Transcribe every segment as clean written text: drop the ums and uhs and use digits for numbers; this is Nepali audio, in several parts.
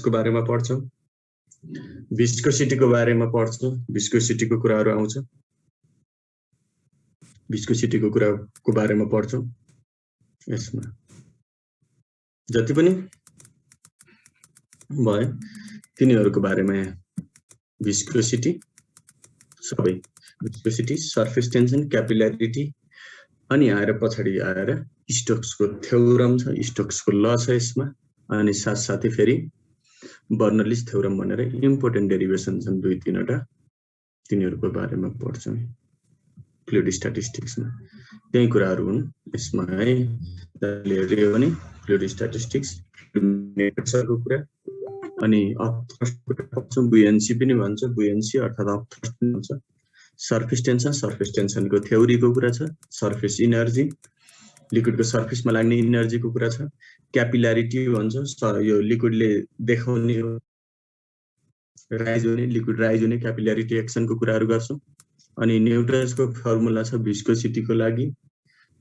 फोर्सको बारेमा पढ्छौं, भिस्कोसिटीको बारेमा पढ्छौं, भिस्कोसिटीको कुराहरु आउँछ, भिस्कोसिटीको कुराको बारेमा पढ्छौं। यसमा जति पनि भयो तिनीहरुको बारेमा यहाँ भिस्कोसिटी सबै भिस्कोसिटी, सरफेस टेन्सन, क्यापिल्यारिटी अनि आएर पछाडी आएर स्टोक्सको थ्योरम छ, स्टोक्सको ल छ यसमा। अनि साथसाथै फेरि बर्नलिस थ्योरम भनेर इम्पोर्टेन्ट डेरिभेसन छन् दुई तीनवटा, तिनीहरुको बारेमा पढ्छौं फ्लुइड स्ट्याटिस्टिक्समा। त्यही कुराहरु हुन् यसमा है। हेर्यो भने फ्लुइड स्ट्याटिस्टिक्स नेचरको कुरा अनि अपथ्रस्ट बुयन्सी पनि भन्छ, बुयन्सी अर्थात अपथ्रस्ट पनि भन्छ। सरफेस टेन्सनको थ्योरीको कुरा छ, सरफेस इनर्जी लिक्विडको सरफेसमा लाग्ने इनर्जीको कुरा छ। क्यापिल्यारिटी भन्छ, यो लिक्विडले देखाउने राइज हुने, लिक्विड राइज हुने क्यापिल्यारिटी एक्सनको कुराहरु गर्छौं। अनि न्युटन्सको फर्मुला छ भिस्कोसिटीको लागि,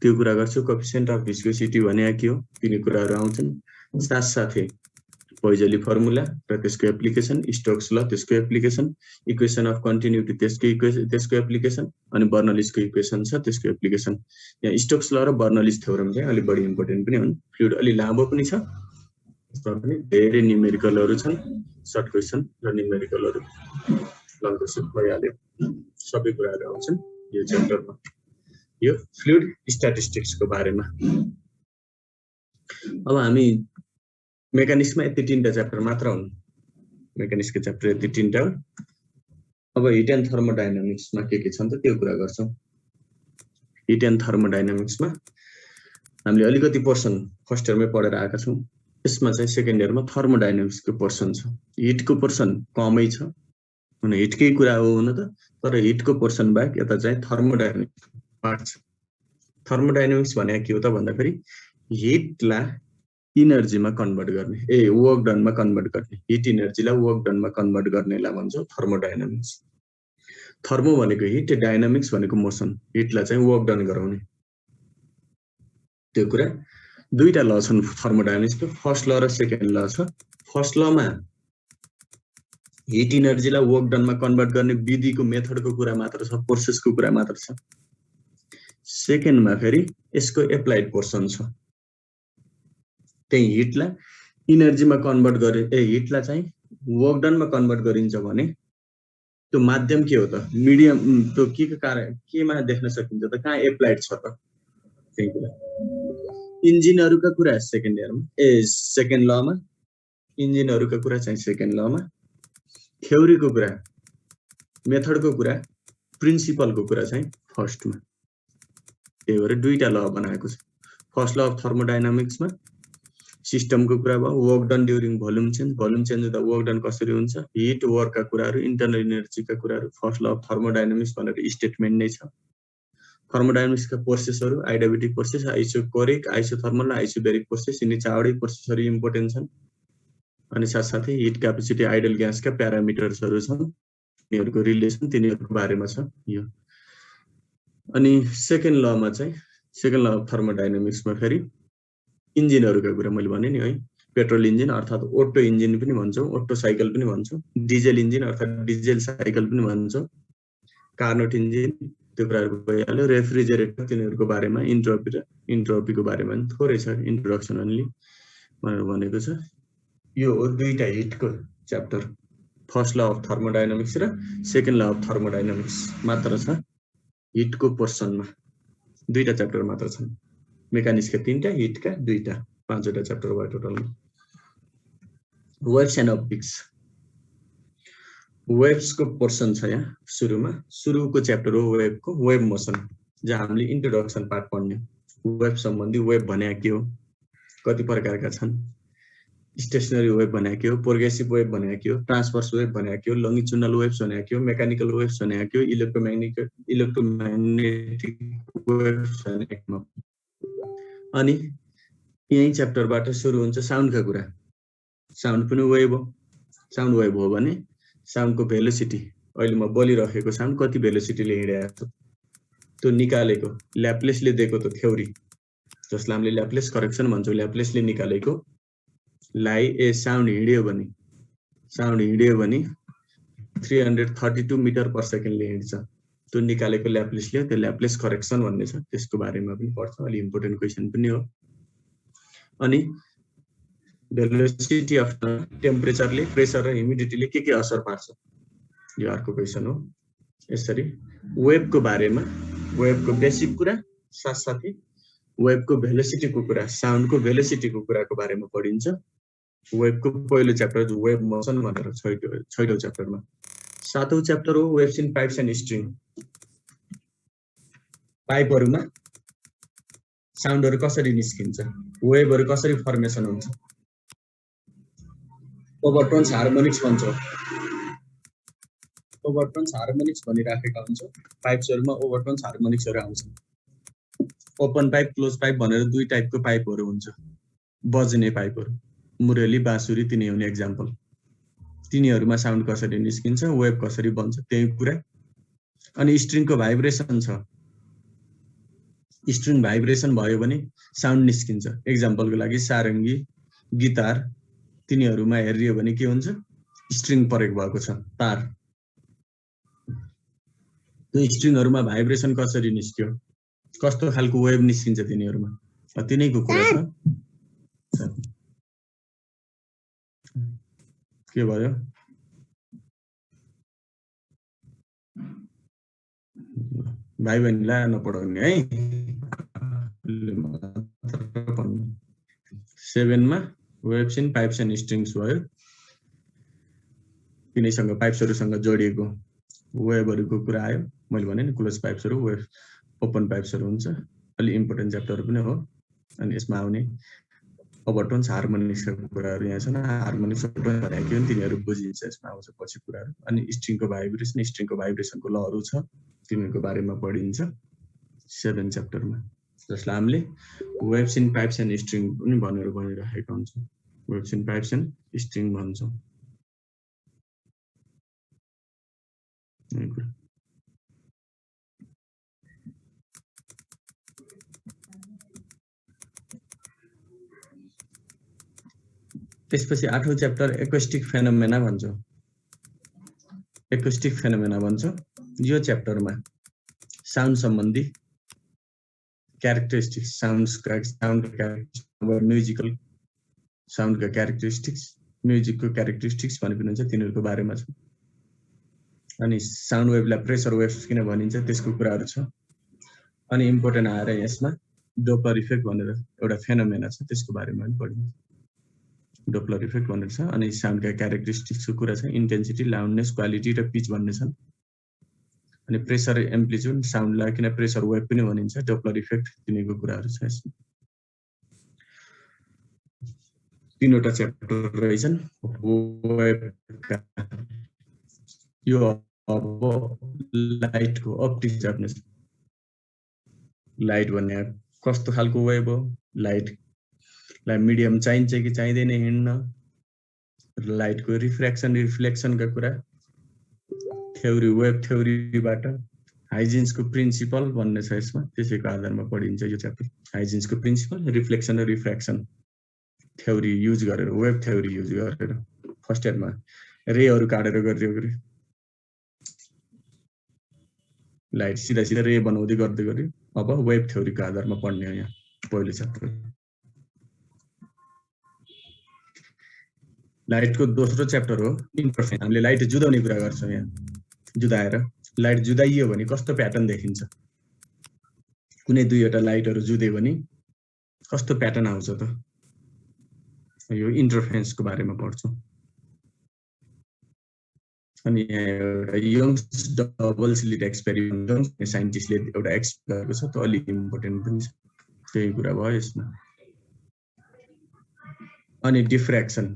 त्यो कुरा गर्छु। कोएफिसिएन्ट अफ भिस्कोसिटी भने के हो तिनी कुराहरु आउँछन्। साथसाथै पोइजली फर्मुला र त्यसको एप्लिकेसन, स्टोक्स ल त्यसको एप्लिकेसन, इक्वेसन अफ कन्टिन्युटी त्यसको एप्लिकेसन अनि बर्नलिसको इक्वेसन छ त्यसको एप्लिकेसन। यहाँ स्टोक्स ल र बर्नलिस थ्योरम चाहिँ अलि बढी इम्पोर्टेन्ट पनि हुन्। फ्लुइड अलि लामो पनि छ, यसमा पनि धेरै न्युमेरिकलहरु छन्, सर्ट क्वेशन र न्युमेरिकलहरु लम्बसुट भइहाल्यो। सबै कुराहरु आउँछन् यो च्याप्टरमा, यो फ्लुइड स्ट्याटिस्टिक्सको बारेमा। अब हामी मेकानिक्समा यति तीनटा च्याप्टर मात्र हुन्, मेकानिक्सको च्याप्टर यति तीनटा हो। अब हिट एन्ड थर्मोडायनामिक्समा के छन् त त्यो कुरा गर्छौं। हिट एन्ड थर्मोडायनामिक्समा हामीले अलिकति पोर्सन फर्स्ट इयरमै पढेर आएका छौं। यसमा चाहिँ सेकेन्ड इयरमा थर्मोडायनामिक्सको पोर्सन छ। हिटको पोर्सन कमै छ, हुन हिटकै कुरा हो हुन त, तर हिटको पोर्सन बाहेक यता चाहिँ थर्मोडायनामिक्स पार्ट छ। थर्मोडायनामिक्स भने के हो त भन्दाखेरि हिटलाई इनर्जीमा कन्भर्ट गर्ने, वर्क डनमा कन्भर्ट गर्ने, हिट इनर्जीलाई वर्क डनमा कन्भर्ट गर्नेलाई भन्छौं थर्मोडायनामिक्स। थर्मो भनेको हिट, डायनामिक्स भनेको मोसन, हिटलाई चाहिँ वर्क डन गराउने। त्यो कुरा दुईटा ल छन् थर्मोडायनामिक्सको, फर्स्ट ल र सेकेन्ड ल छ। फर्स्ट लमा हिट इनर्जीलाई वर्क डनमा कन्भर्ट गर्ने विधिको मेथडको कुरा मात्र छ, प्रोसेसको कुरा मात्र छ। सेकेन्डमा फेरि यसको एप्लाइड पोर्सन छ। त्यही हिटलाई इनर्जीमा कन्भर्ट गरे हिटलाई चाहिँ वर्क डनमा कन्भर्ट गरिन्छ भने त्यो माध्यम के हो त, मिडियम, त्यो के कारण केमा देख्न सकिन्छ त, कहाँ एप्लाइड छ त, त्यही कुरा। इन्जिनहरुका कुरा सेकेन्ड इयरमा सेकेन्ड लमा, इन्जिनहरुका कुरा चाहिँ सेकेन्ड लमा, थ्योरीको कुरा, मेथडको कुरा, प्रिन्सिपलको कुरा चाहिँ फर्स्टमा। त्यही भएर दुईटा ल बनाएको छ। फर्स्ट ल अफ थर्मोडायनामिक्समा सिस्टमको कुरा भयो, work done during volume change हुँदा वर्क डन कसरी हुन्छ, हिट वर्कका कुराहरु, इन्टरनल एनर्जीका कुराहरु। फर्स्ट ल अफ थर्मोडायनामिक्स भनेर स्टेटमेन्ट नै छ। थर्मोडायनामिक्सका प्रोसेसहरु आइडियाबेटिक प्रोसेस, आइसोकोरिक, आइसोथर्मल र आइसोबेरिक प्रोसेस, यिनी चारवटै प्रोसेसहरु इम्पोर्टेन्ट छन्। अनि साथसाथै हिट क्यापेसिटी, आइडल ग्यासका प्यारामिटर्सहरु छन्, तिनीहरुको रिलेसन, तिनीहरुको बारेमा छ यो। अनि सेकेन्ड लमा चाहिँ सेकेन्ड ल अफ थर्मोडायनामिक्समा फेरि इन्जिनहरुका कुरा मैले भने नि है, पेट्रोल इन्जिन अर्थात ओटो इन्जिन पनि भन्छौं, ओटो साइकल पनि भन्छौं, डिजेल इन्जिन अर्थात डिजेल साइकल पनि भन्छौं, कार्नोट इन्जिन, त्यो कुराहरु भइहाल्यो। रेफ्रिजरेटर, तिनीहरुको बारेमा इन्ट्रोपी र इन्ट्रोपीको बारेमा थोरै छ, इन्ट्रोडक्सन ओन्ली भनेर भनेको छ। यो हो दुईटा हिटको chapter, first law of thermodynamics र सेकेन्ड ल अफ थर्मोडायनामिक्स मात्र छ हिटको पोर्सनमा। दुईटा च्याप्टर मात्र छन्, मेकानिक्सका तीनटा, हिटका दुईटा, पाँचवटा च्याप्टर भयो टोटलमा। वेव्स एन्ड अप्टिक्स, वेव्सको पोर्सन छ यहाँ सुरुमा। सुरुको च्याप्टर हो वेभको, वेभ मोसन, जहाँ हामीले इन्ट्रोडक्सन पार्ट पढ्ने। वेभ सम्बन्धी, वेभ भने के हो, कति प्रकारका छन्, स्टेशनरी वेभ भने के हो, प्रोग्रेसिभ वेभ भने के हो, ट्रान्सभर्स वेभ भने के हो, लङ्गिट्युडनल वेभ्स भने के हो, मेकानिकल वेभ्स भने के हो, इलेक्ट्रोम्याग्नेटिक वेभ्स भने के हो। अनि यही च्याप्टरबाट सुरु हुन्छ साउन्डका कुरा। साउन्ड पनि वेभ हो। साउन्ड वेभ हो भने साउन्डको भेलोसिटी, अहिले म बोलिरहेको साउन्ड कति भेलोसिटीले हिँडिरहेको छ त्यो निकालेको, ल्याप्लेसले दिएको त थ्योरी, जसलाई हामीले ल्याप्लेस करेक्सन भन्छौं, ल्याप्लेसले निकालेको लाई साउन्ड हिँड्यो भने साउन्ड हिँड्यो भने 332 मिटर पर सेकेन्डले हिँड्छ। त्यो निकालेको ल्याप्लेसले, त्यो ल्याप्लेस करेक्सन भन्ने छ, त्यसको बारेमा पनि पढ्छ। अलि इम्पोर्टेन्ट क्वेसन पनि हो। अनि भेलोसिटी अफ टेम्परेचरले प्रेसर र ह्युमिडिटीले के असर पार्छ, यो अर्को क्वेसन हो। यसरी वेभको बारेमा, वेभको बेसिक कुरा साथसाथै वेभको भेलोसिटीको कुरा, साउन्डको भेलोसिटीको कुराको बारेमा पढिन्छ। वेभको पहिलो च्याप्टर वेभ मोसन भनेर छैटौं च्याप्टरमा। सातौं च्याप्टर हो waves in pipes and string. पाइपहरुमा साउन्डहरु कसरी निस्किन्छ, वेभहरु कसरी फर्मेसन हुन्छ, ओभरटोन्स हार्मोनिक्स भन्छ। ओभरटोन्स हार्मोनिक्स भनिराखेका हुन्छ। पाइप्सहरुमा ओभरटोन्स हार्मोनिक्सहरु आउँछन्। ओपन पाइप, क्लोज पाइप भनेर दुई टाइपको पाइपहरु हुन्छ। बज्ने पाइपहरु, मुरली, बाँसुरी तिनी हुने एक्जाम्पल। तिनीहरुमा साउन्ड कसरी निस्किन्छ, वेभ कसरी बन्छ, त्यही कुरा। अनि स्ट्रिङको भाइब्रेसन छ। स्ट्रिङ भाइब्रेसन भयो भने साउन्ड निस्किन्छ। एक्जाम्पलको लागि सारङ्गी, गिटार तिनीहरुमा हेरियो भने के हुन्छ, स्ट्रिङ प्रयोग भएको छ, तार। त्यो स्ट्रिङहरुमा भाइब्रेसन कसरी निस्क्यो, कस्तो खालको वेभ निस्किन्छ तिनीहरुमा, तिनैको कुरा छ। के भयो, भाइ बहिनीलाई नपढाउने है। 7 मा waves in pipes and strings भयो। तिनीसँग पाइप्सहरुसँग जोडिएको वेभहरुको कुरा आयो। मैले भने नि क्लोज पाइप्सहरु, वेभ ओपन पाइप्सहरु हुन्छ। अलि इम्पोर्टेन्ट च्याप्टर पनि हो। अनि यसमा आउने ओभरटोन्स हार्मोनिक्सको कुराहरु यहाँ छन्। हार्मोनिक्स भनेको के हो तिनीहरु बुझिन्छ, यसमा आउँछ पछि कुराहरु। अनि स्ट्रिङको भाइब्रेसनको लहरु छ, तिनीहरुको बारेमा पढिन्छ 7 च्याप्टरमा, जसलाई हामीले waves in pipes and string पनि भनेर भनिरहेका हुन्छ। Waves in pipes and string भन्छौँ। त्यसपछि 8औं च्याप्टर एक्वेस्टिक फेनोमेना भन्छौँ। एक्वेस्टिक फेनोमेना भन्छौँ। यो च्याप्टरमा साउन्ड सम्बन्धी क्यारेक्टरिस्टिक्स, म्युजिकल साउन्डका क्यारेक्टरिस्टिक्स, म्युजिकको क्यारेक्टरिस्टिक्स भने पनि हुन्छ, तिनीहरुको बारेमा छ। अनि साउन्ड वेभलाई प्रेसर वेभ्स किन भनिन्छ त्यसको कुराहरु छ। अनि इम्पोर्टेन्ट आएर यसमा डोप्लर इफेक्ट भनेर एउटा फेनोमेना छ, त्यसको बारेमा पनि पढिन्छ। डोप्लर इफेक्ट भनेर छ। अनि साउन्डका क्यारेक्टरिस्टिक्सको कुरा छ, इन्टेन्सिटी, लाउडनेस, क्वालिटी र पिच भन्ने छन्। अनि प्रेसर, एम्प्लिट्युड, साउन्डलाई किन प्रेसर वेभ पनि भनिन्छ, डोप्लर इफेक्ट, तिनीको कुराहरु छ यसमा। तीनवटा च्याप्टर रहेछन् वेभका। यो अब लाइटको अप्टिक्स जान्नुस्। लाइट भन्ने कस्तो खालको वेभ हो, लाइटलाई मिडियम चाहिन्छ कि चाहिँदैन हिँड्न, लाइटको रिफ्र्याक्सन रिफ्लेक्सनका कुरा, थ्योरी, वेभ थ्योरीबाट हाइजिन्सको प्रिन्सिपल भन्ने छ यसमा, त्यसैको आधारमा पढिन्छ यो च्याप्टर। हाइजिन्सको प्रिन्सिपल, रिफ्लेक्सन र रिफ्र्याक्सन थ्योरी युज गरेर, वेभ थ्योरी युज गरेर फर्स्ट इयरमा रेहरु काटेर गरियो। लाइट सिधा सिधा रे बनाउँदै गर्दै गर्यो। अब वेभ थ्योरीको आधारमा पढ्ने हो यहाँ पहिलो च्याप्टर। लाइटको दोस्रो च्याप्टर हो इन्टरफेरेन्स। हामीले लाइट जुदाउने कुरा गर्छौँ यहाँ। जुदाएर लाइट जुदाइयो भने कस्तो प्याटर्न देखिन्छ, कुनै दुईवटा लाइटहरु जुद्यो भने कस्तो प्याटर्न आउँछ त, यो इन्टरफेरेन्सको बारेमा पढ्छौँ। अनि एउटा यङ्स डबल स्लिट एक्सपेरिमेन्ट साइन्टिस्टले एउटा एक्सपेरिमेन्ट गरेको छ, त्यो अलि इम्पोर्टेन्ट पनि छ, त्यही कुरा भयो यसमा। अनि डिफ्र्याक्सन,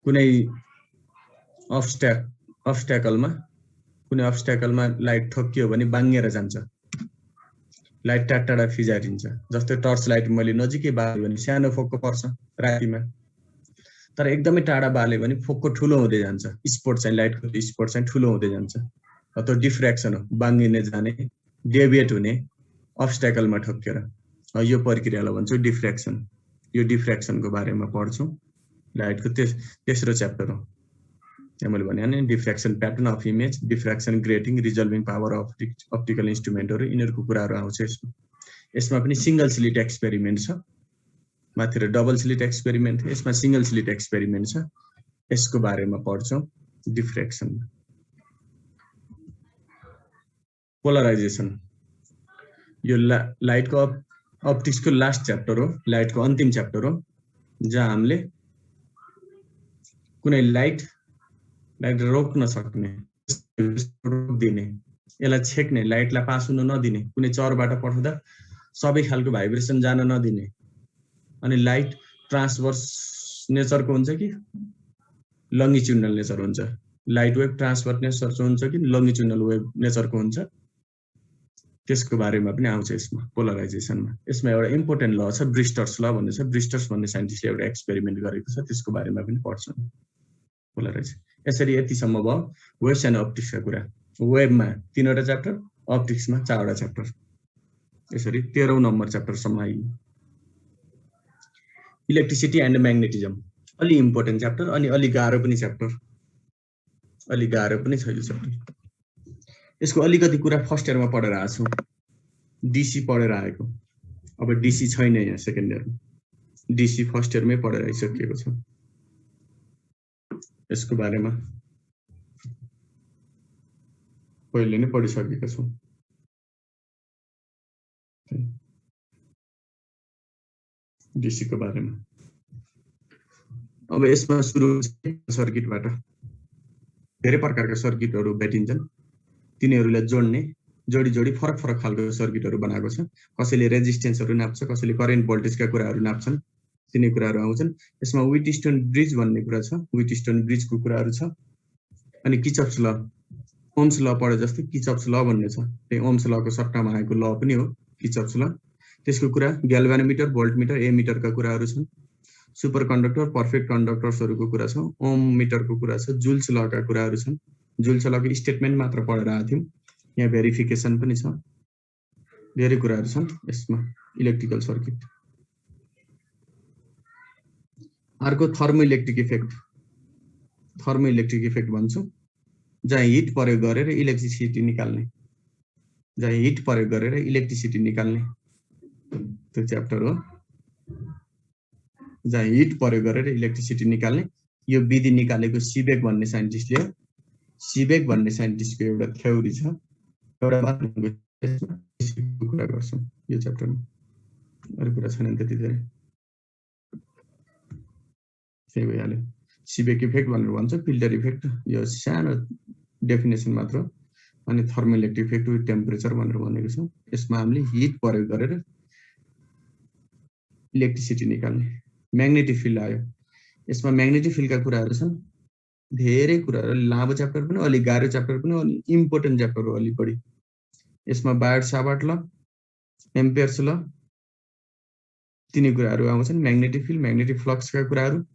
कुनै अब्स्ट्याकलमा लाइट ठोक्कियो भने बाङ्गेर जान्छ, लाइट टाढा फिजारिन्छ। जस्तै टर्च लाइट मैले नजिकै बाल्यो भने सानो फोक्को पर्छ रातिमा, तर एकदमै टाढा बाल्यो भने फोक्को ठुलो हुँदै जान्छ। स्पोट चाहिँ लाइटको स्पोट चाहिँ ठुलो हुँदै जान्छ, त्यो डिफ्र्याक्सन हो, बाङ्गिने जाने, डेभिएट हुने अब्स्ट्याकलमा ठोक्केर। यो प्रक्रियालाई भन्छौँ डिफ्र्याक्सन। यो डिफ्र्याक्सनको बारेमा पढ्छौँ। लाइटको तेस्रो च्याप्टर हो। यहाँ मैले भने नि diffraction pattern of image, diffraction grating, resolving power of optical इन्स्ट्रुमेन्टहरू, यिनीहरूको कुराहरू आउँछ यसमा। यसमा पनि सिंगल स्लिट एक्सपेरिमेन्ट छ, माथि डबल स्लिट एक्सपेरिमेन्ट, यसमा सिंगल स्लिट एक्सपेरिमेन्ट छ। यसको बारेमा पढ्छौँ डिफ्र्याक्सन। पोलराइजेसन यो लाइटको अप्टिक्सको लास्ट च्याप्टर हो, लाइटको अन्तिम च्याप्टर हो, जहाँ हामीले कुनै लाइट रोक्न सक्ने, रोक्दिने, यसलाई छेक्ने, लाइटलाई पास हुन नदिने, कुनै चरबाट पठाउँदा सबै खालको भाइब्रेसन जान नदिने, अनि लाइट ट्रान्सभर्स नेचरको हुन्छ कि लङ्गिट्युडनल नेचर हुन्छ, लाइट वेभ ट्रान्सभर्स नेचर हुन्छ कि लङ्गिट्युडनल वेभ नेचरको हुन्छ, त्यसको बारेमा पनि आउँछ यसमा पोलराइजेसनमा। यसमा एउटा इम्पोर्टेन्ट ल छ, ब्रिस्टर्स ल भन्ने छ, ब्रिस्टर्स भन्ने साइन्टिस्टले एउटा एक्सपेरिमेन्ट गरेको छ, त्यसको बारेमा पनि पढ्छौँ पोलराइजेसन। यसरी यतिसम्म भयो वेभ्स एन्ड अप्टिक्सका कुरा। वेभमा 3वटा च्याप्टर, अप्टिक्समा 4वटा च्याप्टर, यसरी 13औं नम्बर च्याप्टरसम्म आइयो। इलेक्ट्रिसिटी एन्ड म्याग्नेटिजम अलि इम्पोर्टेन्ट च्याप्टर, अनि अलि गाह्रो पनि च्याप्टर, अलि गाह्रो पनि छ यो च्याप्टर। यसको अलिकति कुरा फर्स्ट इयरमा पढेर आएको छु, डिसी पढेर आएको, अब डिसी छैन यहाँ सेकेन्ड इयरमा, डिसी फर्स्ट इयरमै पढेर आइसकेको छ। यसको बारेमा पहिले नै पढिसकेको छु। डिसीको बारेमा अब यसमा सुरु सर्किटबाट धेरै प्रकारका सर्किटहरू भेटिन्छन्, तिनीहरूलाई जोड्ने जोडी जोडी फरक फरक खालको सर्किटहरू बनाएको छ। कसैले रेजिस्टेन्सहरू नाप्छ, कसैले करेन्ट भोल्टेजका कुराहरू नाप्छन्, तिनी कुराहरू आउँछन्। यसमा व्हिटस्टोन ब्रिज भन्ने कुरा छ, व्हिटस्टोन ब्रिजको कुराहरू छ। अनि किर्चफ्स ल, ओम्स ल पढे जस्तै किर्चफ्स ल भन्ने छ, त्यही ओम्स लको सट्टामा आएको ल पनि हो किर्चफ्स ल। त्यसको कुरा ग्याल्भानोमिटर, भोल्टमिटर, एमिटरका कुराहरू छन्। सुपर कन्डक्टर, पर्फेक्ट कन्डक्टर्सहरूको कुरा छ, ओम मिटरको कुरा छ, जुल्स लका कुराहरू छन्। जुल्स लको स्टेटमेन्ट मात्र पढेर आएको थियौँ, यहाँ भेरिफिकेसन पनि छ, धेरै कुराहरू छन् यसमा। इलेक्ट्रिकल सर्किट अर्को थर्मोइलेक्ट्रिक इफेक्ट, थर्मोइलेक्ट्रिक इफेक्ट भन्छौँ, जहाँ हिट प्रयोग गरेर इलेक्ट्रिसिटी निकाल्ने, जहाँ हिट प्रयोग गरेर इलेक्ट्रिसिटी निकाल्ने त्यो च्याप्टर हो। जहाँ हिट प्रयोग गरेर इलेक्ट्रिसिटी निकाल्ने, यो विधि निकालेको सिबेक भन्ने साइन्टिस्टले, सिबेक भन्ने साइन्टिस्टको एउटा थ्योरी छ, एउटा कुरा गर्छौँ यो च्याप्टरमा, अरू कुरा छैन त्यति धेरै, त्यही भइहाल्यो। सिबेक इफेक्ट भनेर भन्छ, फिल्टर इफेक्ट यो सानो डेफिनेसन मात्र, अनि थर्मोइलेक्ट्रिक इफेक्ट विथ टेम्परेचर भनेर भनेको छ। यसमा हामीले हिट प्रयोग गरेर इलेक्ट्रिसिटी निकाल्ने। म्याग्नेटिक फिल्ड आयो, यसमा म्याग्नेटिक फिल्डका कुराहरू छन्, धेरै कुराहरू, लामो च्याप्टर पनि, अलि गाह्रो च्याप्टर पनि, अलि इम्पोर्टेन्ट च्याप्टर हो अलि बढी। यसमा बायट-सावर्ट ल, एम्पियर्स ल, तिनी कुराहरू आउँछन्। म्याग्नेटिक फिल्ड, म्याग्नेटिक फ्लक्सका कुराहरू,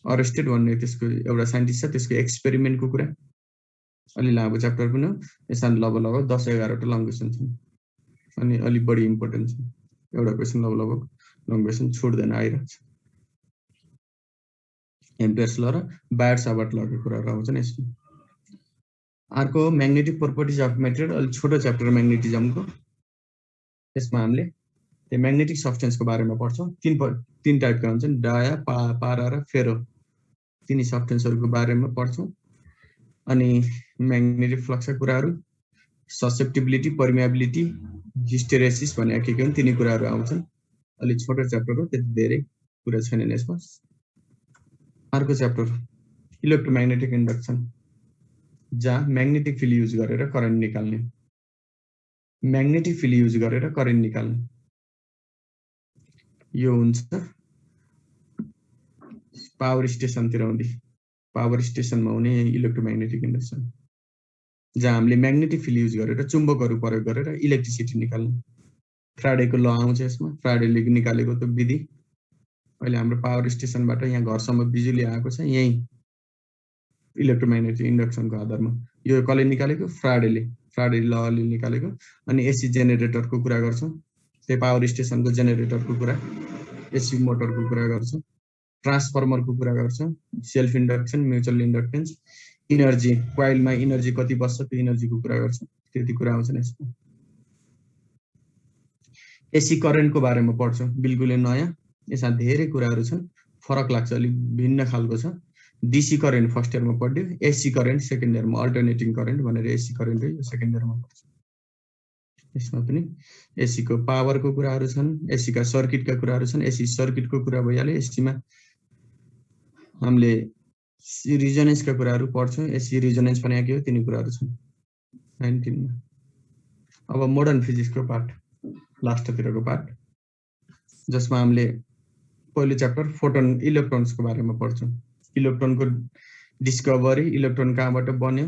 अरेस्टेड भन्ने त्यसको एउटा साइन्टिस्ट छ, त्यसको एक्सपेरिमेन्टको कुरा, अलि लामो च्याप्टर पनि हो। यसमा लगभग 10-11 लङ क्वेसन छन्, अनि अलि बढी इम्पोर्टेन्ट छ, एउटा क्वेसन लगभग लङ क्वेसन छोड्दैन आइरहेको छ। एम्पियर्स ल र बायट-सावर्ट लको कुराहरू आउँछन् यसमा। अर्को म्याग्नेटिक प्रोपर्टिज अफ मेटेरियल, अलि छोटो च्याप्टर म्याग्नेटिजमको। यसमा हामीले त्यो म्याग्नेटिक सब्सटेन्सको बारेमा पढ्छौँ। तीन टाइपका हुन्छन्, डाया, पारा र फेरो, तिनी सब्सटेन्सहरूको बारेमा पढ्छौँ। अनि म्याग्नेटिक फ्लक्सका कुराहरू, ससेप्टिबिलिटी, पर्मिएबिलिटी, हिस्टेरेसिस भने के हुन्, तिनी कुराहरू आउँछन्। अलि छोटो च्याप्टर हो, त्यति धेरै कुरा छैनन् यसमा। अर्को च्याप्टर इलेक्ट्रोम्याग्नेटिक इन्डक्सन, जहाँ म्याग्नेटिक फिल्ड युज गरेर करेन्ट निकाल्ने, म्याग्नेटिक फिल्ड युज गरेर करेन्ट निकाल्ने, यो हुन्छ पावर स्टेसनतिर हुने, पावर स्टेसनमा हुने इलेक्ट्रोम्याग्नेटिक इन्डक्सन, जहाँ हामीले म्याग्नेटिक फिल्ड युज गरेर चुम्बकहरू प्रयोग गरेर इलेक्ट्रिसिटी निकाल्ने। फ्राडेको ल आउँछ यसमा, फ्राडेले निकालेको त्यो विधि। अहिले हाम्रो पावर स्टेसनबाट यहाँ घरसम्म बिजुली आएको छ, यही इलेक्ट्रोम्याग्नेटिक इन्डक्सनको आधारमा। यो कसले निकालेको, फ्राडेले लले निकालेको। अनि एसी जेनेरेटरको कुरा गर्छौँ, त्यही पावर स्टेसनको जेनेरेटरको कुरा, एसी मोटरको कुरा गर्छौँ। ट्रान्सफर्मरको कुरा गर्छ, self induction, mutual inductance, energy, कोइलमा इनर्जी कति बस्छ त्यो इनर्जीको कुरा गर्छ, त्यति कुरा आउँछ यसमा। एसी करेन्टको बारेमा पढ्छौँ, बिल्कुलै नयाँ, यसमा धेरै कुराहरू छन्, फरक लाग्छ, अलिक भिन्न खालको छ। डीसी करेन्ट फर्स्ट इयरमा पढ्यो, एसी करेन्ट सेकेन्ड इयरमा, अल्टरनेटिङ करेन्ट भनेर एसी करेन्ट हो, यो सेकेन्ड इयरमा पढ्छ। यसमा पनि एसी को पावरको कुराहरू छन्, एसी का सर्किटका कुराहरू छन्, एसी सर्किटको कुरा भइहाल्यो, एसीमा हामीले रिजोनेन्सका कुराहरू पढ्छौँ, एसी रिजोनेन्स पनि के हो तिनी कुराहरू छन् 19 मा। अब मोडर्न फिजिक्सको पार्ट, लास्टतिरको पार्ट, जसमा हामीले पहिलो च्याप्टर फोटोन इलेक्ट्रोन्सको बारेमा पढ्छौँ। इलेक्ट्रोनको डिस्कभरी, इलेक्ट्रोन कहाँबाट बन्यो,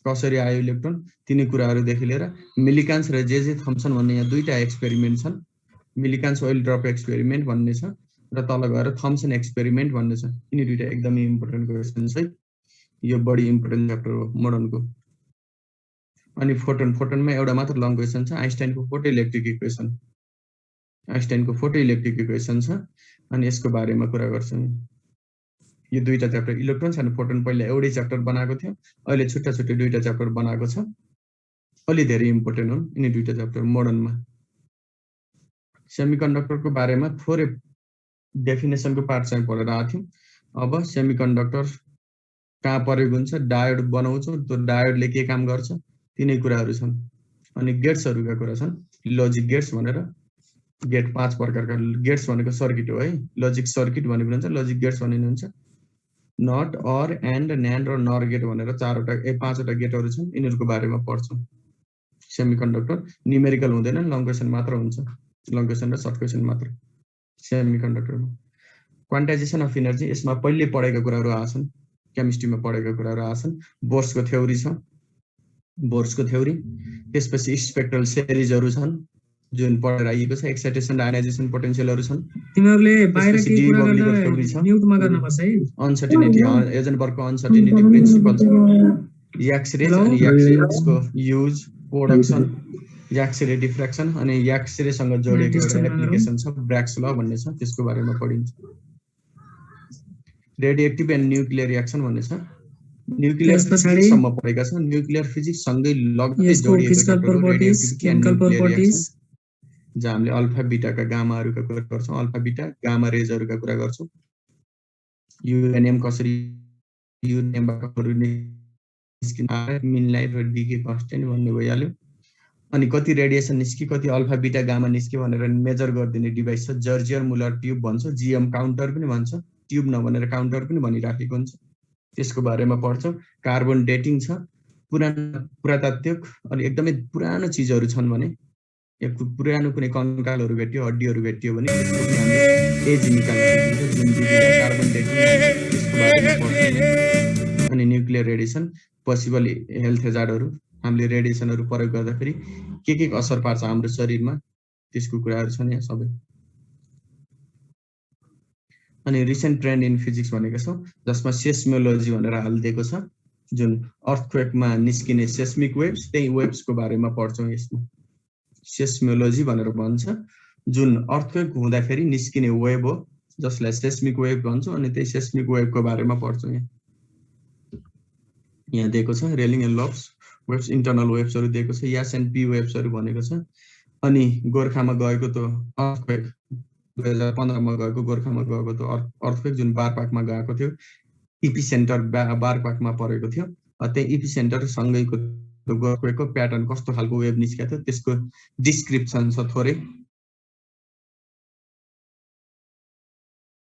कसरी आयो इलेक्ट्रोन, तिनी कुराहरूदेखि लिएर मिलिकान्स र जे थम्सन भन्ने यहाँ दुईटा एक्सपेरिमेन्ट छन्। मिलिकान्स ओइल ड्रप एक्सपेरिमेन्ट भन्ने छ र तल गएर थम्सन एक्सपेरिमेन्ट भन्ने छ। यिनी दुईटा एकदमै इम्पोर्टेन्ट क्वेसन है, यो बढी इम्पोर्टेन्ट च्याप्टर हो मोडर्नको। अनि फोटोनमा एउटा मात्र लङ क्वेसन छ, आइन्स्टाइनको फोटो इलेक्ट्रिक इक्वेसन, आइन्स्टाइनको फोटो इलेक्ट्रिक इक्वेसन छ, अनि यसको बारेमा कुरा गर्छौँ। यो दुईटा च्याप्टर इलेक्ट्रोन्स अनि फोटोन पहिला एउटै च्याप्टर बनाएको थियो, अहिले छुट्टा छुट्टै दुईटा च्याप्टर बनाएको छ, अलि धेरै इम्पोर्टेन्ट हुन् यिनी दुईटा च्याप्टर मोडर्नमा। सेमिकन्डक्टरको बारेमा थोरै डेफिनेसनको पार्ट चाहिँ पढेर आएको थियौँ। अब सेमिकन्डक्टर कहाँ प्रयोग हुन्छ, डायोड बनाउँछौँ, त्यो डायोडले के काम गर्छ, तिनै कुराहरू छन्। अनि गेट्सहरूका कुरा छन्, लजिक गेट्स भनेर, गेट 5 प्रकारका, गेट्स भनेको सर्किट हो है, लजिक सर्किट भनेको हुन्छ, लजिक गेट्स भनिनुहुन्छ, नट, अर, एन्ड, न्यान्ड र नर गेट भनेर 5वटा गेटहरू छन्, यिनीहरूको बारेमा पढ्छौँ। सेमिकन्डक्टर न्युमेरिकल हुँदैन, लङ क्वेसन मात्र हुन्छ, लङ क्वेसन र सर्ट क्वेसन मात्र सेमिकन्डक्टरमा। क्वान्टाइजेसन अफ इनर्जी, यसमा पहिले पढेका कुराहरू आछन्, केमिस्ट्रीमा पढेका कुराहरू आछन्। बोर्सको थ्योरी छ, बोर्सको थ्योरी, त्यसपछि स्पेक्ट्रल सिरिजहरू छन् जुन पढेर आइएको छ, एक्साइटेसन र आयोनाइजेसन पोटेन्शियलहरू छन्। तिमीहरुले बाहिर के कुरा गर्दा म्युटमा गर्नुपर्छ है। अनसर्टेनिटी, हेजनबर्गको अनसर्टेनिटी प्रिन्सिपल छ, याक्स रेज अनि याक्स रेजको युज, प्रोडक्सन, याक्स रे डिफ्र्याक्सन अनि याक्स रेसँग जोडिएको एउटा एप्लिकेसन छ, ब्र्याक्स ल भन्ने छ, त्यसको बारेमा पढिन्छ। रेडियोएक्टिभ एन्ड न्युक्लियर रिएक्सन भन्ने छ, न्युक्लियर फिजिक्ससम्म पढेका छौँ, न्युक्लियर फिजिक्स सँगै लगतै जोडिएको छ, जहाँ हामीले अल्फा बिटाका गामाहरूका कुरा गर्छौँ, अल्फा बिटा गामा रेजहरूका कुरा गर्छौँ। युरेनियम कसरी युरेनियमबाट मिन लाइफ र डिके कन्स्टेन्ट भन्ने भइहाल्यो। अनि कति रेडिएसन निस्क्यो, कति अल्फा बिटा गामा निस्क्यो भनेर मेजर गरिदिने डिभाइस छ, जर्जियर मुलर ट्युब भन्छ, जिएम काउन्टर पनि भन्छ, ट्युब नभनेर काउन्टर पनि भनिराखेको हुन्छ, त्यसको बारेमा पढ्छौँ। कार्बन डेटिङ छ, पुरातात्विक अनि एकदमै पुरानो चिजहरू छन् भने, पुरानो कुनै कङ्कालहरू भेट्यो, हड्डीहरू भेट्यो भने त्यसको पनि हामीले एज निकाल्न सकिन्छ, जुन कार्बन डेटिङ, त्यसको बारेमा पढ्छौँ। अनि न्युक्लियर रेडिएसन, पोसिबल हेल्थ हेजार्डहरू, हामीले रेडिएसनहरू प्रयोग गर्दाखेरि के असर पार्छ हाम्रो शरीरमा, त्यसको कुराहरू छन् यहाँ सबै। अनि रिसेन्ट ट्रेन्ड इन फिजिक्स भनेको छ, जसमा सेस्मोलोजी भनेर हालिदिएको छ, जुन अर्थक्वेकमा निस्किने सेस्मिक वेव्स, त्यही वेव्सको बारेमा पढ्छौँ यसमा। सेस्मोलोजी भनेर भन्छ, जुन अर्थक्वेक हुँदाखेरि निस्किने वेभ हो, जसलाई सेस्मिक वेभ भन्छौँ, अनि त्यही सेस्मिक वेभको बारेमा पढ्छौँ। यहाँ दिएको छ railing and Labs waves, internal वेव्सहरू दिएको छ, यास एन्ड पी वेव्सहरू भनेको छ। अनि गोर्खामा गएको त्यो अर्थक्वेक 2015 मा गएको, गोर्खामा गएको त्यो अर्थक्वेक जुन बारपाकमा गएको थियो, इपी सेन्टर बारपाकमा परेको थियो, त्यही इपी सेन्टर सँगैको अर्थक्वेकको प्याटर्न कस्तो खालको वेभ निस्केको थियो त्यसको डिस्क्रिप्सन छ थोरै,